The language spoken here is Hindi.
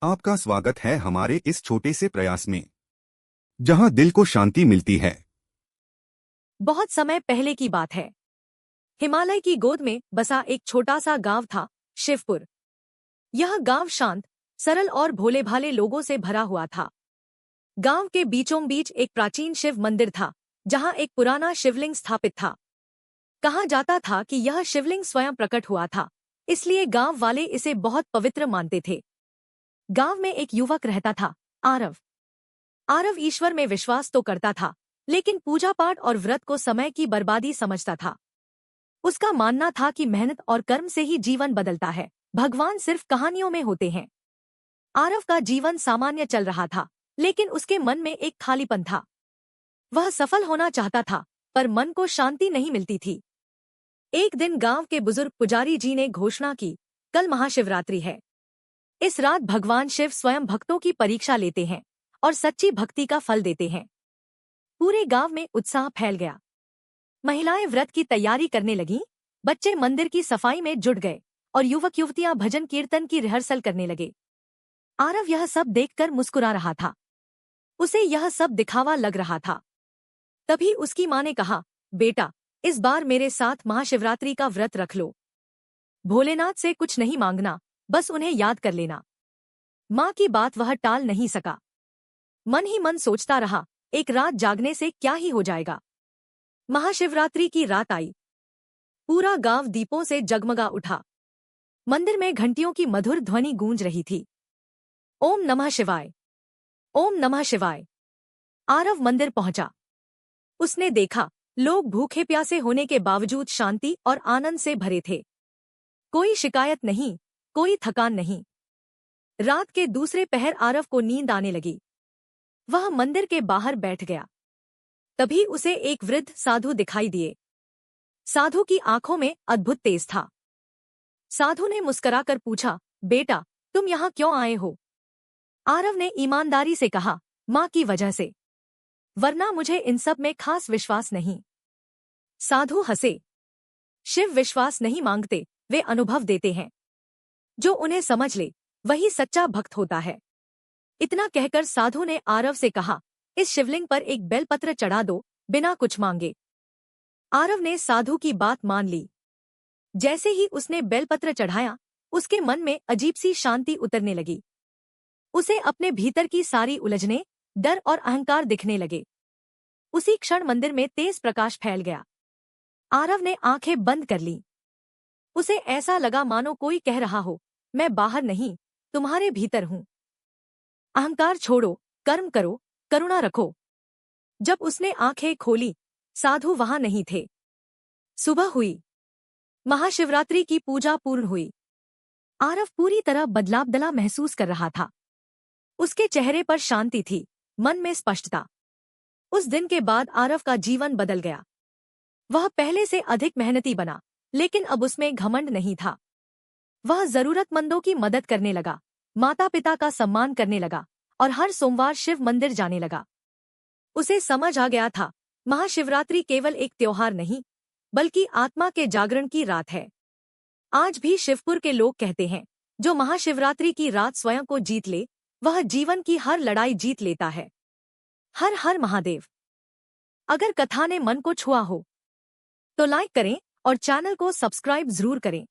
आपका स्वागत है हमारे इस छोटे से प्रयास में, जहां दिल को शांति मिलती है। बहुत समय पहले की बात है। हिमालय की गोद में बसा एक छोटा सा गांव था, शिवपुर। यह गांव शांत, सरल और भोले भाले लोगों से भरा हुआ था। गांव के बीचों बीच एक प्राचीन शिव मंदिर था, जहां एक पुराना शिवलिंग स्थापित था। कहा जाता था कि यह शिवलिंग स्वयं प्रकट हुआ था, इसलिए गांव वाले इसे बहुत पवित्र मानते थे। गांव में एक युवक रहता था, आरव। आरव ईश्वर में विश्वास तो करता था, लेकिन पूजा पाठ और व्रत को समय की बर्बादी समझता था। उसका मानना था कि मेहनत और कर्म से ही जीवन बदलता है, भगवान सिर्फ कहानियों में होते हैं। आरव का जीवन सामान्य चल रहा था, लेकिन उसके मन में एक खालीपन था। वह सफल होना चाहता था, पर मन को शांति नहीं मिलती थी। एक दिन गांव के बुजुर्ग पुजारी जी ने घोषणा की, कल महाशिवरात्रि है। इस रात भगवान शिव स्वयं भक्तों की परीक्षा लेते हैं और सच्ची भक्ति का फल देते हैं। पूरे गांव में उत्साह फैल गया। महिलाएं व्रत की तैयारी करने लगीं, बच्चे मंदिर की सफाई में जुट गए और युवक युवतियां भजन कीर्तन की रिहर्सल करने लगे। आरव यह सब देखकर मुस्कुरा रहा था। उसे यह सब दिखावा लग रहा था। तभी उसकी मां ने कहा, बेटा, इस बार मेरे साथ महाशिवरात्रि का व्रत रख लो। भोलेनाथ से कुछ नहीं मांगना, बस उन्हें याद कर लेना। मां की बात वह टाल नहीं सका। मन ही मन सोचता रहा, एक रात जागने से क्या ही हो जाएगा। महाशिवरात्रि की रात आई। पूरा गांव दीपों से जगमगा उठा। मंदिर में घंटियों की मधुर ध्वनि गूंज रही थी। ओम नमः शिवाय, ओम नमः शिवाय। आरव मंदिर पहुंचा। उसने देखा, लोग भूखे प्यासे होने के बावजूद शांति और आनंद से भरे थे। कोई शिकायत नहीं, कोई थकान नहीं। रात के दूसरे पहर आरव को नींद आने लगी। वह मंदिर के बाहर बैठ गया। तभी उसे एक वृद्ध साधु दिखाई दिए। साधु की आंखों में अद्भुत तेज था। साधु ने मुस्कुराकर पूछा, बेटा, तुम यहाँ क्यों आए हो? आरव ने ईमानदारी से कहा, माँ की वजह से, वरना मुझे इन सब में खास विश्वास नहीं। साधु हंसे। शिव विश्वास नहीं मांगते, वे अनुभव देते हैं। जो उन्हें समझ ले, वही सच्चा भक्त होता है। इतना कहकर साधु ने आरव से कहा, इस शिवलिंग पर एक बेलपत्र चढ़ा दो, बिना कुछ मांगे। आरव ने साधु की बात मान ली। जैसे ही उसने बेलपत्र चढ़ाया, उसके मन में अजीब सी शांति उतरने लगी। उसे अपने भीतर की सारी उलझने, डर और अहंकार दिखने लगे। उसी क्षण मंदिर में तेज प्रकाश फैल गया। आरव ने आंखें बंद कर लीं। उसे ऐसा लगा मानो कोई कह रहा हो, मैं बाहर नहीं, तुम्हारे भीतर हूं। अहंकार छोड़ो, कर्म करो, करुणा रखो। जब उसने आंखें खोली, साधु वहां नहीं थे। सुबह हुई। महाशिवरात्रि की पूजा पूर्ण हुई। आरव पूरी तरह बदलाव महसूस कर रहा था। उसके चेहरे पर शांति थी, मन में स्पष्टता। उस दिन के बाद आरव का जीवन बदल गया। वह पहले से अधिक मेहनती बना, लेकिन अब उसमें घमंड नहीं था। वह जरूरतमंदों की मदद करने लगा, माता पिता का सम्मान करने लगा और हर सोमवार शिव मंदिर जाने लगा। उसे समझ आ गया था, महाशिवरात्रि केवल एक त्योहार नहीं, बल्कि आत्मा के जागरण की रात है। आज भी शिवपुर के लोग कहते हैं, जो महाशिवरात्रि की रात स्वयं को जीत ले, वह जीवन की हर लड़ाई जीत लेता है। हर हर महादेव। अगर कथा ने मन को छुआ हो तो लाइक करें और चैनल को सब्सक्राइब जरूर करें।